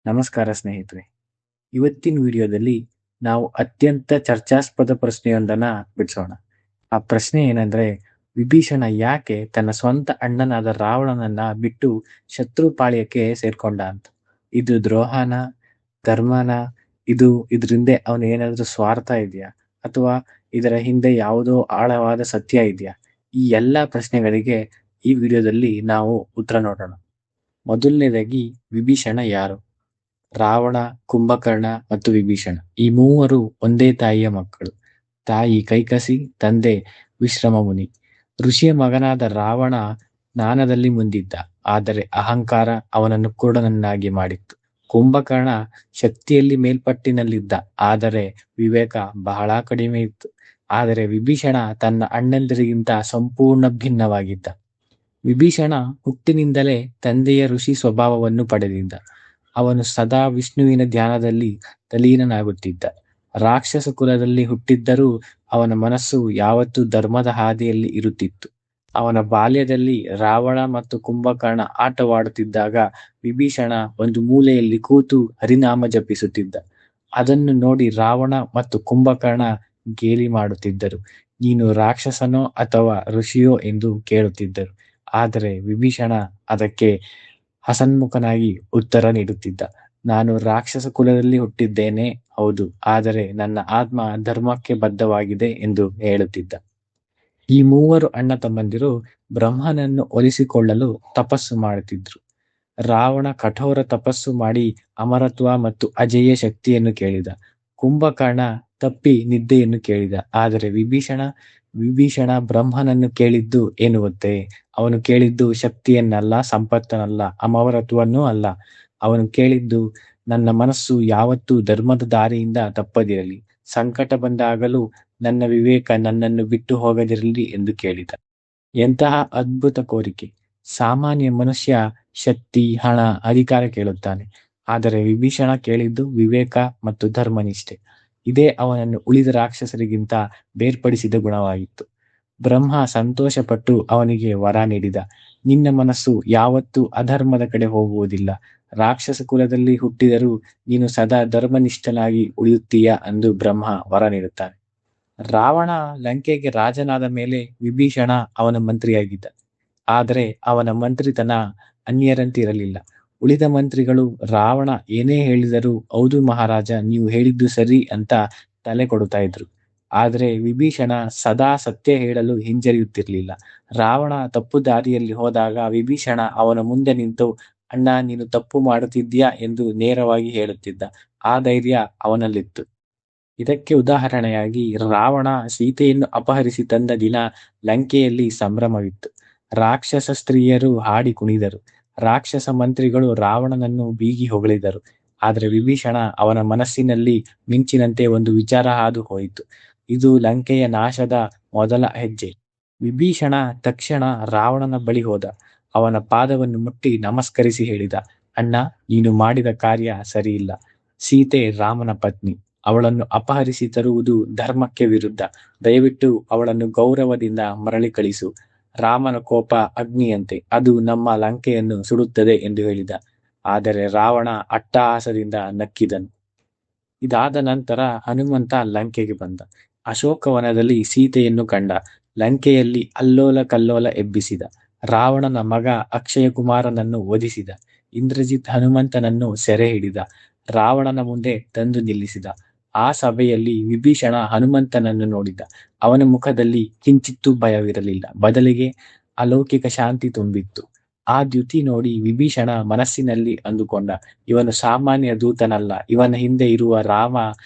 ನಮಸ್ಕಾರ ಸ್ನೇಹಿತರೆ. ಇವತ್ತಿನ ವಿಡಿಯೋದಲ್ಲಿ ನಾವು ಅತ್ಯಂತ ಚರ್ಚಾಸ್ಪದ ಪ್ರಶ್ನೆಯೊಂದನ್ನ ಬಿಡಿಸೋಣ. ಆ ಪ್ರಶ್ನೆ ಏನಂದ್ರೆ, ವಿಭೀಷಣ ಯಾಕೆ ತನ್ನ ಸ್ವಂತ ಅಣ್ಣನಾದ ರಾವಣನನ್ನ ಬಿಟ್ಟು ಶತ್ರು ಪಾಳ್ಯಕ್ಕೆ ಸೇರ್ಕೊಂಡ ಅಂತ. ಇದು ದ್ರೋಹನ, ಧರ್ಮನ, ಇದ್ರಿಂದ ಅವನ ಏನಾದ್ರೂ ಸ್ವಾರ್ಥ ಇದೆಯಾ, ಅಥವಾ ಇದರ ಹಿಂದೆ ಯಾವುದೋ ಆಳವಾದ ಸತ್ಯ ಇದೆಯಾ? ಈ ಎಲ್ಲಾ ಪ್ರಶ್ನೆಗಳಿಗೆ ಈ ವಿಡಿಯೋದಲ್ಲಿ ನಾವು ಉತ್ತರ ನೋಡೋಣ. ಮೊದಲನೇದಾಗಿ, ವಿಭೀಷಣ ಯಾರು? ರಾವಣ, ಕುಂಭಕರ್ಣ ಮತ್ತು ವಿಭೀಷಣ ಈ ಮೂವರು ಒಂದೇ ತಾಯಿಯ ಮಕ್ಕಳು. ತಾಯಿ ಕೈಕಸಿ, ತಂದೆ ವಿಶ್ರಮ ಮುನಿ. ಋಷಿಯ ಮಗನಾದ ರಾವಣ ಜ್ಞಾನದಲ್ಲಿ ಮುಂದಿದ್ದ, ಆದರೆ ಅಹಂಕಾರ ಅವನನ್ನು ಕುರುಡನನ್ನಾಗಿ ಮಾಡಿತ್ತು. ಕುಂಭಕರ್ಣ ಶಕ್ತಿಯಲ್ಲಿ ಮೇಲ್ಪಟ್ಟಿನಲ್ಲಿದ್ದ, ಆದರೆ ವಿವೇಕ ಬಹಳ ಕಡಿಮೆ ಇತ್ತು. ಆದರೆ ವಿಭೀಷಣ ತನ್ನ ಅಣ್ಣಂದಿರಿಗಿಂತ ಸಂಪೂರ್ಣ ಭಿನ್ನವಾಗಿದ್ದ. ವಿಭೀಷಣ ಹುಟ್ಟಿನಿಂದಲೇ ತಂದೆಯ ಋಷಿ ಸ್ವಭಾವವನ್ನು ಪಡೆದಿದ್ದ. ಅವನು ಸದಾ ವಿಷ್ಣುವಿನ ಧ್ಯಾನದಲ್ಲಿ ತಲೀನನಾಗುತ್ತಿದ್ದ. ರಾಕ್ಷಸ ಕುಲದಲ್ಲಿ ಹುಟ್ಟಿದ್ದರೂ ಅವನ ಮನಸ್ಸು ಯಾವತ್ತೂ ಧರ್ಮದ ಹಾದಿಯಲ್ಲಿ ಇರುತ್ತಿತ್ತು. ಅವನ ಬಾಲ್ಯದಲ್ಲಿ ರಾವಣ ಮತ್ತು ಕುಂಭಕರ್ಣ ಆಟವಾಡುತ್ತಿದ್ದಾಗ ವಿಭೀಷಣ ಒಂದು ಮೂಲೆಯಲ್ಲಿ ಕೂತು ಹರಿನಾಮ ಜಪಿಸುತ್ತಿದ್ದ. ಅದನ್ನು ನೋಡಿ ರಾವಣ ಮತ್ತು ಕುಂಭಕರ್ಣ ಗೇಲಿ ಮಾಡುತ್ತಿದ್ದರು. ನೀನು ರಾಕ್ಷಸನೋ ಅಥವಾ ಋಷಿಯೋ ಎಂದು ಕೇಳುತ್ತಿದ್ದರು. ಆದರೆ ವಿಭೀಷಣ ಅದಕ್ಕೆ ಹಸನ್ಮುಖನಾಗಿ ಉತ್ತರ ನೀಡುತ್ತಿದ್ದ. ನಾನು ರಾಕ್ಷಸ ಕುಲದಲ್ಲಿ ಹುಟ್ಟಿದ್ದೇನೆ, ಹೌದು, ಆದರೆ ನನ್ನ ಆತ್ಮ ಧರ್ಮಕ್ಕೆ ಬದ್ಧವಾಗಿದೆ ಎಂದು ಹೇಳುತ್ತಿದ್ದ. ಈ ಮೂವರು ಅಣ್ಣ ತಮ್ಮಂದಿರು ಬ್ರಹ್ಮನನ್ನು ಒಲಿಸಿಕೊಳ್ಳಲು ತಪಸ್ಸು ಮಾಡುತ್ತಿದ್ರು. ರಾವಣ ಕಠೋರ ತಪಸ್ಸು ಮಾಡಿ ಅಮರತ್ವ ಮತ್ತು ಅಜೇಯ ಶಕ್ತಿಯನ್ನು ಕೇಳಿದ. ಕುಂಭಕರ್ಣ ತಪ್ಪಿ ನಿದ್ದೆಯನ್ನು ಕೇಳಿದ. ಆದರೆ ವಿಭೀಷಣ ಬ್ರಹ್ಮನನ್ನು ಕೇಳಿದ್ದು ಏನು ಗೊತ್ತೇ? ಅವನು ಕೇಳಿದ್ದು ಶಕ್ತಿಯನ್ನಲ್ಲ, ಸಂಪತ್ತನ್ನಲ್ಲ, ಅಮರತ್ವನ್ನೂ ಅಲ್ಲ. ಅವನು ಕೇಳಿದ್ದು, ನನ್ನ ಮನಸ್ಸು ಯಾವತ್ತೂ ಧರ್ಮದ ದಾರಿಯಿಂದ ತಪ್ಪದಿರಲಿ, ಸಂಕಟ ಬಂದಾಗಲೂ ನನ್ನ ವಿವೇಕ ನನ್ನನ್ನು ಬಿಟ್ಟು ಹೋಗದಿರಲಿ ಎಂದು ಕೇಳಿದ. ಎಂತಹ ಅದ್ಭುತ ಕೋರಿಕೆ! ಸಾಮಾನ್ಯ ಮನುಷ್ಯ ಶಕ್ತಿ, ಹಣ, ಅಧಿಕಾರ ಕೇಳುತ್ತಾನೆ. ಆದರೆ ವಿಭೀಷಣ ಕೇಳಿದ್ದು ವಿವೇಕ ಮತ್ತು ಧರ್ಮನಿಷ್ಠೆ. ಇದೇ ಅವನನ್ನು ಉಳಿದ ರಾಕ್ಷಸರಿಗಿಂತ ಬೇರ್ಪಡಿಸಿದ ಗುಣವಾಗಿತ್ತು. ಬ್ರಹ್ಮ ಸಂತೋಷಪಟ್ಟು ಅವನಿಗೆ ವರ ನೀಡಿದ. ನಿನ್ನ ಮನಸ್ಸು ಯಾವತ್ತೂ ಅಧರ್ಮದ ಕಡೆ ಹೋಗುವುದಿಲ್ಲ. ರಾಕ್ಷಸ ಕುಲದಲ್ಲಿ ಹುಟ್ಟಿದರೂ ನೀನು ಸದಾ ಧರ್ಮನಿಷ್ಠನಾಗಿ ಉಳಿಯುತ್ತೀಯ ಎಂದು ಬ್ರಹ್ಮ ವರ ನೀಡುತ್ತಾನೆ. ರಾವಣ ಲಂಕೆಗೆ ರಾಜನಾದ ಮೇಲೆ ವಿಭೀಷಣ ಅವನ ಮಂತ್ರಿಯಾಗಿದ್ದ. ಆದರೆ ಅವನ ಮಂತ್ರಿತನ ಅನ್ಯರಂತಿರಲಿಲ್ಲ. ಉಳಿದ ಮಂತ್ರಿಗಳು ರಾವಣ ಏನೇ ಹೇಳಿದರೂ ಹೌದು ಮಹಾರಾಜ, ನೀವು ಹೇಳಿದ್ದು ಸರಿ ಅಂತ ತಲೆ ಕೊಡುತ್ತಾ ಇದ್ರು. ಆದರೆ ವಿಭೀಷಣ ಸದಾ ಸತ್ಯ ಹೇಳಲು ಹಿಂಜರಿಯುತ್ತಿರಲಿಲ್ಲ. ರಾವಣ ತಪ್ಪು ದಾರಿಯಲ್ಲಿ ಹೋದಾಗ ವಿಭೀಷಣ ಅವನ ಮುಂದೆ ನಿಂತು, ಅಣ್ಣ, ನೀನು ತಪ್ಪು ಮಾಡುತ್ತಿದ್ದೀಯಾ ಎಂದು ನೇರವಾಗಿ ಹೇಳುತ್ತಿದ್ದ. ಆ ಧೈರ್ಯ ಅವನಲ್ಲಿತ್ತು. ಇದಕ್ಕೆ ಉದಾಹರಣೆಯಾಗಿ ರಾವಣ ಸೀತೆಯನ್ನು ಅಪಹರಿಸಿ ತಂದ ದಿನ ಲಂಕೆಯಲ್ಲಿ ಸಂಭ್ರಮವಿತ್ತು. ರಾಕ್ಷಸ ಸ್ತ್ರೀಯರು ಹಾಡಿ ಕುಣಿದರು. ರಾಕ್ಷಸ ಮಂತ್ರಿಗಳು ರಾವಣನನ್ನು ಬೀಗಿ ಹೊಗಳಿದರು. ಆದರೆ ವಿಭೀಷಣ ಅವನ ಮನಸ್ಸಿನಲ್ಲಿ ಮಿಂಚಿನಂತೆ ಒಂದು ವಿಚಾರ ಹಾದು ಹೋಯಿತು. ಇದು ಲಂಕೆಯ ನಾಶದ ಮೊದಲ ಹೆಜ್ಜೆ. ವಿಭೀಷಣ ತಕ್ಷಣ ರಾವಣನ ಬಳಿ ಹೋದ. ಅವನ ಪಾದವನ್ನು ಮುಟ್ಟಿ ನಮಸ್ಕರಿಸಿ ಹೇಳಿದ, ಅಣ್ಣ, ನೀನು ಮಾಡಿದ ಕಾರ್ಯ ಸರಿಯಿಲ್ಲ. ಸೀತೆ ರಾಮನ ಪತ್ನಿ. ಅವಳನ್ನು ಅಪಹರಿಸಿ ತರುವುದು ಧರ್ಮಕ್ಕೆ ವಿರುದ್ಧ. ದಯವಿಟ್ಟು ಅವಳನ್ನು ಗೌರವದಿಂದ ಮರಳಿ ಕಳಿಸು. ರಾಮನ ಕೋಪ ಅಗ್ನಿಯಂತೆ, ಅದು ನಮ್ಮ ಲಂಕೆಯನ್ನು ಸುಡುತ್ತದೆ ಎಂದು ಹೇಳಿದ. ಆದರೆ ರಾವಣ ಅಟ್ಟಹಾಸದಿಂದ ನಕ್ಕಿದನು. ಇದಾದ ನಂತರ ಹನುಮಂತ ಲಂಕೆಗೆ ಬಂದ. ಅಶೋಕವನದಲ್ಲಿ ಸೀತೆಯನ್ನು ಕಂಡ. ಲಂಕೆಯಲ್ಲಿ ಅಲ್ಲೋಲ ಕಲ್ಲೋಲ ಎಬ್ಬಿಸಿದ. ರಾವಣನ ಮಗ ಅಕ್ಷಯ ಕುಮಾರನನ್ನು ವಧಿಸಿದ. ಇಂದ್ರಜಿತ್ ಹನುಮಂತನನ್ನು ಸೆರೆ ಹಿಡಿದ. ರಾವಣನ ಮುಂದೆ ತಂದು ನಿಲ್ಲಿಸಿದ. ಆ ಸಭೆಯಲ್ಲಿ ವಿಭೀಷಣ ಹನುಮಂತನನ್ನು ನೋಡಿದ. ಅವನ ಮುಖದಲ್ಲಿ ಕಿಂಚಿತ್ತೂ ಭಯವಿರಲಿಲ್ಲ, ಬದಲಿಗೆ ಅಲೌಕಿಕ ಶಾಂತಿ ತುಂಬಿತ್ತು. ಆ ದ್ಯುತಿ ನೋಡಿ ವಿಭೀಷಣ ಮನಸ್ಸಿನಲ್ಲಿ ಅಂದುಕೊಂಡ, ಇವನು ಸಾಮಾನ್ಯ ದೂತನಲ್ಲ, ಇವನ ಹಿಂದೆ ಇರುವ ರಾಮ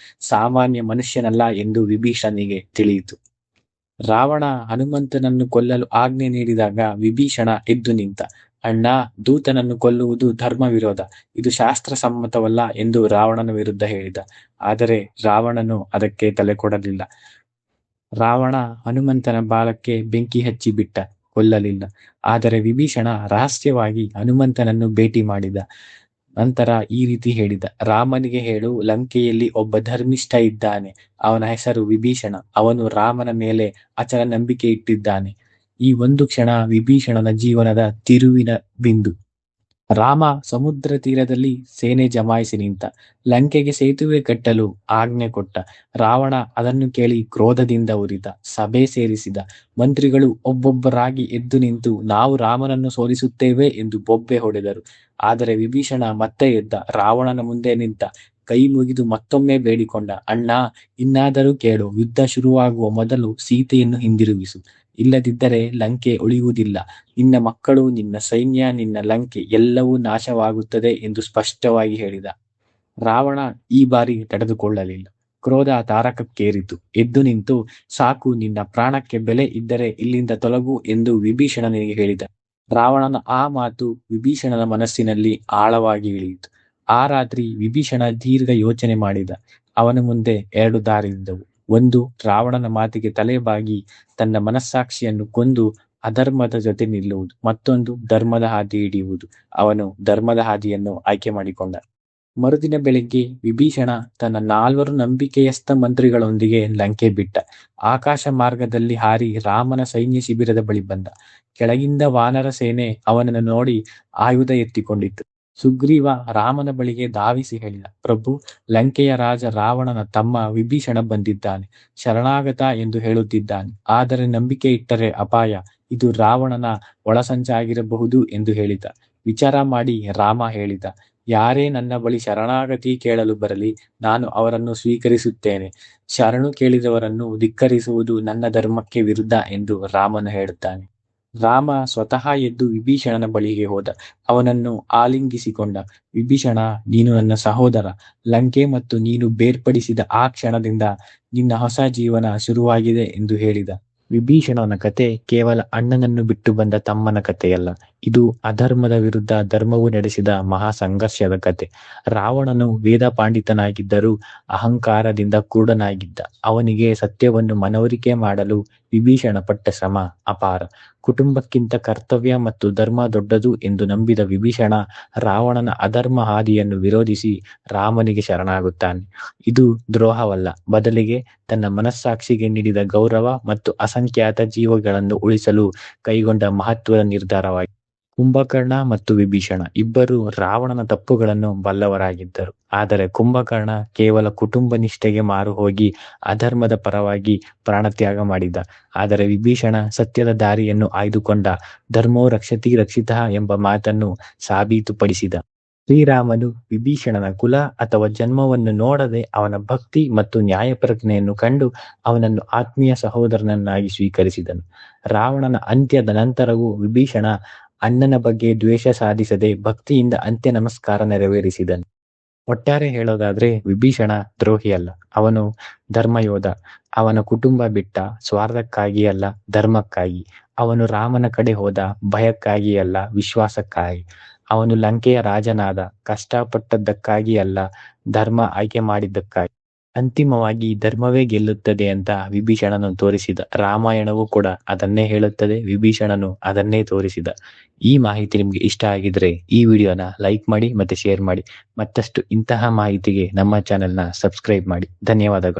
ಸಾಮಾನ್ಯ ಮನುಷ್ಯನಲ್ಲ ಎಂದು ವಿಭೀಷಣನಿಗೆ ತಿಳಿಯಿತು. ರಾವಣ ಹನುಮಂತನನ್ನು ಕೊಲ್ಲಲು ಆಜ್ಞೆ ನೀಡಿದಾಗ ವಿಭೀಷಣ ಎದ್ದು ನಿಂತ. ಅಣ್ಣ, ದೂತನನ್ನು ಕೊಲ್ಲುವುದು ಧರ್ಮ ವಿರೋಧ, ಇದು ಶಾಸ್ತ್ರ ಸಮ್ಮತವಲ್ಲ ಎಂದು ರಾವಣನ ವಿರುದ್ಧ ಹೇಳಿದ. ಆದರೆ ರಾವಣನು ಅದಕ್ಕೆ ತಲೆ ಕೊಡಲಿಲ್ಲ. ರಾವಣ ಹನುಮಂತನ ಬಾಲಕ್ಕೆ ಬೆಂಕಿ ಹಚ್ಚಿ ಬಿಟ್ಟ, ಕೊಲ್ಲಲಿಲ್ಲ. ಆದರೆ ವಿಭೀಷಣ ರಹಸ್ಯವಾಗಿ ಹನುಮಂತನನ್ನು ಭೇಟಿ ಮಾಡಿದ. ನಂತರ ಈ ರೀತಿ ಹೇಳಿದ, ರಾಮನಿಗೆ ಹೇಳು, ಲಂಕೆಯಲ್ಲಿ ಒಬ್ಬ ಧರ್ಮಿಷ್ಠ ಇದ್ದಾನೆ. ಅವನ ಹೆಸರು ವಿಭೀಷಣ. ಅವನು ರಾಮನ ಮೇಲೆ ಅಚಲ ನಂಬಿಕೆ ಇಟ್ಟಿದ್ದಾನೆ. ಈ ಒಂದು ಕ್ಷಣ ವಿಭೀಷಣನ ಜೀವನದ ತಿರುವಿನ ಬಿಂದು. ರಾಮ ಸಮುದ್ರ ತೀರದಲ್ಲಿ ಸೇನೆ ಜಮಾಯಿಸಿ ನಿಂತ. ಲಂಕೆಗೆ ಸೇತುವೆ ಕಟ್ಟಲು ಆಜ್ಞೆ ಕೊಟ್ಟ. ರಾವಣ ಅದನ್ನು ಕೇಳಿ ಕ್ರೋಧದಿಂದ ಉರಿದ. ಸಭೆ ಸೇರಿಸಿದ. ಮಂತ್ರಿಗಳು ಒಬ್ಬೊಬ್ಬರಾಗಿ ಎದ್ದು ನಿಂತು ನಾವು ರಾಮನನ್ನು ಸೋಲಿಸುತ್ತೇವೆ ಎಂದು ಬೊಬ್ಬೆ ಹೊಡೆದರು. ಆದರೆ ವಿಭೀಷಣ ಮತ್ತೆ ಎದ್ದ. ರಾವಣನ ಮುಂದೆ ನಿಂತ. ಕೈ ಮುಗಿದು ಮತ್ತೊಮ್ಮೆ ಬೇಡಿಕೊಂಡ, ಅಣ್ಣ, ಇನ್ನಾದರೂ ಕೇಳು. ಯುದ್ಧ ಶುರುವಾಗುವ ಮೊದಲು ಸೀತೆಯನ್ನು ಹಿಂದಿರುಗಿಸು. ಇಲ್ಲದಿದ್ದರೆ ಲಂಕೆ ಉಳಿಯುವುದಿಲ್ಲ. ನಿನ್ನ ಮಕ್ಕಳು, ನಿನ್ನ ಸೈನ್ಯ, ನಿನ್ನ ಲಂಕೆ ಎಲ್ಲವೂ ನಾಶವಾಗುತ್ತದೆ ಎಂದು ಸ್ಪಷ್ಟವಾಗಿ ಹೇಳಿದ. ರಾವಣ ಈ ಬಾರಿ ತಡೆದುಕೊಳ್ಳಲಿಲ್ಲ. ಕ್ರೋಧ ತಾರಕಕ್ಕೇರಿತು. ಎದ್ದು ನಿಂತು, ಸಾಕು, ನಿನ್ನ ಪ್ರಾಣಕ್ಕೆ ಬೆಲೆ ಇದ್ದರೆ ಇಲ್ಲಿಂದ ತೊಲಗು ಎಂದು ವಿಭೀಷಣನಿಗೆ ಹೇಳಿದ. ರಾವಣನ ಆ ಮಾತು ವಿಭೀಷಣನ ಮನಸ್ಸಿನಲ್ಲಿ ಆಳವಾಗಿ ಇಳಿಯಿತು. ಆ ರಾತ್ರಿ ವಿಭೀಷಣ ದೀರ್ಘ ಯೋಚನೆ ಮಾಡಿದ. ಅವನ ಮುಂದೆ 2 ದಾರಿಯಿದ್ದವು. ಒಂದು, ರಾವಣನ ಮಾತಿಗೆ ತಲೆಬಾಗಿ ತನ್ನ ಮನಸ್ಸಾಕ್ಷಿಯನ್ನು ಕೊಂದು ಅಧರ್ಮದ ಜೊತೆ ನಿಲ್ಲುವುದು. ಮತ್ತೊಂದು, ಧರ್ಮದ ಹಾದಿ ಹಿಡಿಯುವುದು. ಅವನು ಧರ್ಮದ ಹಾದಿಯನ್ನು ಆಯ್ಕೆ ಮಾಡಿಕೊಂಡ. ಮರುದಿನ ಬೆಳಿಗ್ಗೆ ವಿಭೀಷಣ ತನ್ನ 4 ನಂಬಿಕೆಯಸ್ಥ ಮಂತ್ರಿಗಳೊಂದಿಗೆ ಲಂಕೆ ಬಿಟ್ಟ. ಆಕಾಶ ಮಾರ್ಗದಲ್ಲಿ ಹಾರಿ ರಾಮನ ಸೈನ್ಯ ಶಿಬಿರದ ಬಳಿ ಬಂದ. ಕೆಳಗಿಂದ ವಾನರ ಸೇನೆ ಅವನನ್ನು ನೋಡಿ ಆಯುಧ ಎತ್ತಿಕೊಂಡಿತ್ತು. ಸುಗ್ರೀವ ರಾಮನ ಬಳಿಗೆ ಧಾವಿಸಿ ಹೇಳಿದ, ಪ್ರಭು, ಲಂಕೆಯ ರಾಜ ರಾವಣನ ತಮ್ಮ ವಿಭೀಷಣ ಬಂದಿದ್ದಾನೆ. ಶರಣಾಗತ ಎಂದು ಹೇಳುತ್ತಿದ್ದಾನೆ. ಆದರೆ ನಂಬಿಕೆ ಇಟ್ಟರೆ ಅಪಾಯ. ಇದು ರಾವಣನ ಒಳಸಂಚಾಗಿರಬಹುದು ಎಂದು ಹೇಳಿದ. ವಿಚಾರ ಮಾಡಿ ರಾಮ ಹೇಳಿದ, ಯಾರೇ ನನ್ನ ಬಳಿ ಶರಣಾಗತಿ ಕೇಳಲು ಬರಲಿ, ನಾನು ಅವರನ್ನು ಸ್ವೀಕರಿಸುತ್ತೇನೆ. ಶರಣು ಕೇಳಿದವರನ್ನು ಧಿಕ್ಕರಿಸುವುದು ನನ್ನ ಧರ್ಮಕ್ಕೆ ವಿರುದ್ಧ ಎಂದು ರಾಮನು ಹೇಳುತ್ತಾನೆ. ರಾಮ ಸ್ವತಃ ಎದ್ದು ವಿಭೀಷಣನ ಬಳಿಗೆ ಹೋದ. ಅವನನ್ನು ಆಲಿಂಗಿಸಿಕೊಂಡ. ವಿಭೀಷಣ, ನೀನು ನನ್ನ ಸಹೋದರ. ಲಂಕೆ ಮತ್ತು ನೀನು ಬೇರ್ಪಡಿಸಿದ ಆ ಕ್ಷಣದಿಂದ ನಿನ್ನ ಹೊಸ ಜೀವನ ಶುರುವಾಗಿದೆ ಎಂದು ಹೇಳಿದ. ವಿಭೀಷಣನ ಕತೆ ಕೇವಲ ಅಣ್ಣನನ್ನು ಬಿಟ್ಟು ಬಂದ ತಮ್ಮನ ಕಥೆಯಲ್ಲ. ಇದು ಅಧರ್ಮದ ವಿರುದ್ಧ ಧರ್ಮವು ನಡೆಸಿದ ಮಹಾ ಸಂಘರ್ಷದ ಕತೆ. ರಾವಣನು ವೇದ ಪಾಂಡಿತನಾಗಿದ್ದರೂ ಅಹಂಕಾರದಿಂದ ಕೂಡನಾಗಿದ್ದ. ಅವನಿಗೆ ಸತ್ಯವನ್ನು ಮನವರಿಕೆ ಮಾಡಲು ವಿಭೀಷಣ ಪಟ್ಟ ಶ್ರಮ ಅಪಾರ. ಕುಟುಂಬಕ್ಕಿಂತ ಕರ್ತವ್ಯ ಮತ್ತು ಧರ್ಮ ದೊಡ್ಡದು ಎಂದು ನಂಬಿದ ವಿಭೀಷಣ ರಾವಣನ ಅಧರ್ಮ ಹಾದಿಯನ್ನು ವಿರೋಧಿಸಿ ರಾಮನಿಗೆ ಶರಣಾಗುತ್ತಾನೆ. ಇದು ದ್ರೋಹವಲ್ಲ, ಬದಲಿಗೆ ತನ್ನ ಮನಸ್ಸಾಕ್ಷಿಗೆ ನೀಡಿದ ಗೌರವ ಮತ್ತು ಅಸಂಖ್ಯಾತ ಜೀವಗಳನ್ನು ಉಳಿಸಲು ಕೈಗೊಂಡ ಮಹತ್ವದ ನಿರ್ಧಾರವಾಗಿದೆ. ಕುಂಭಕರ್ಣ ಮತ್ತು ವಿಭೀಷಣ ಇಬ್ಬರು ರಾವಣನ ತಪ್ಪುಗಳನ್ನು ಬಲ್ಲವರಾಗಿದ್ದರು. ಆದರೆ ಕುಂಭಕರ್ಣ ಕೇವಲ ಕುಟುಂಬ ನಿಷ್ಠೆಗೆ ಮಾರು ಹೋಗಿ ಅಧರ್ಮದ ಪರವಾಗಿ ಪ್ರಾಣತ್ಯಾಗ ಮಾಡಿದ. ಆದರೆ ವಿಭೀಷಣ ಸತ್ಯದ ದಾರಿಯನ್ನು ಆಯ್ದುಕೊಂಡ. ಧರ್ಮೋ ರಕ್ಷತಿ ರಕ್ಷಿತಃ ಎಂಬ ಮಾತನ್ನು ಸಾಬೀತುಪಡಿಸಿದ. ಶ್ರೀರಾಮನು ವಿಭೀಷಣನ ಕುಲ ಅಥವಾ ಜನ್ಮವನ್ನು ನೋಡದೆ ಅವನ ಭಕ್ತಿ ಮತ್ತು ನ್ಯಾಯ ಪ್ರಜ್ಞೆಯನ್ನು ಕಂಡು ಅವನನ್ನು ಆತ್ಮೀಯ ಸಹೋದರನನ್ನಾಗಿ ಸ್ವೀಕರಿಸಿದನು. ರಾವಣನ ಅಂತ್ಯದ ನಂತರವೂ ವಿಭೀಷಣ ಅಣ್ಣನ ಬಗ್ಗೆ ದ್ವೇಷ ಸಾಧಿಸದೆ ಭಕ್ತಿಯಿಂದ ಅಂತ್ಯ ನಮಸ್ಕಾರ ನೆರವೇರಿಸಿದನು. ಒಟ್ಟಾರೆ ಹೇಳೋದಾದ್ರೆ ವಿಭೀಷಣ ದ್ರೋಹಿಯಲ್ಲ, ಅವನು ಧರ್ಮಯೋಧ. ಅವನ ಕುಟುಂಬ ಬಿಟ್ಟ ಸ್ವಾರ್ಥಕ್ಕಾಗಿ ಅಲ್ಲ, ಧರ್ಮಕ್ಕಾಗಿ. ಅವನು ರಾಮನ ಕಡೆ ಹೋದ ಭಯಕ್ಕಾಗಿ ಅಲ್ಲ, ವಿಶ್ವಾಸಕ್ಕಾಗಿ. ಅವನು ಲಂಕೆಯ ರಾಜನಾದ ಕಷ್ಟಪಟ್ಟದ್ದಕ್ಕಾಗಿ ಅಲ್ಲ, ಧರ್ಮ ಆಯ್ಕೆ ಮಾಡಿದ್ದಕ್ಕಾಗಿ. ಅಂತಿಮವಾಗಿ ಧರ್ಮವೇ ಗೆಲ್ಲುತ್ತದೆ ಅಂತ ವಿಭೀಷಣನು ತೋರಿಸಿದ. ರಾಮಾಯಣವೂ ಕೂಡ ಅದನ್ನೇ ಹೇಳುತ್ತದೆ, ವಿಭೀಷಣನು ಅದನ್ನೇ ತೋರಿಸಿದ. ಈ ಮಾಹಿತಿ ನಿಮ್ಗೆ ಇಷ್ಟ ಆಗಿದ್ರೆ ಈ ವಿಡಿಯೋನ ಲೈಕ್ ಮಾಡಿ ಮತ್ತೆ ಶೇರ್ ಮಾಡಿ. ಮತ್ತಷ್ಟು ಇಂತಹ ಮಾಹಿತಿಗೆ ನಮ್ಮ ಚಾನೆಲ್ನ ಸಬ್ಸ್ಕ್ರೈಬ್ ಮಾಡಿ. ಧನ್ಯವಾದಗಳು.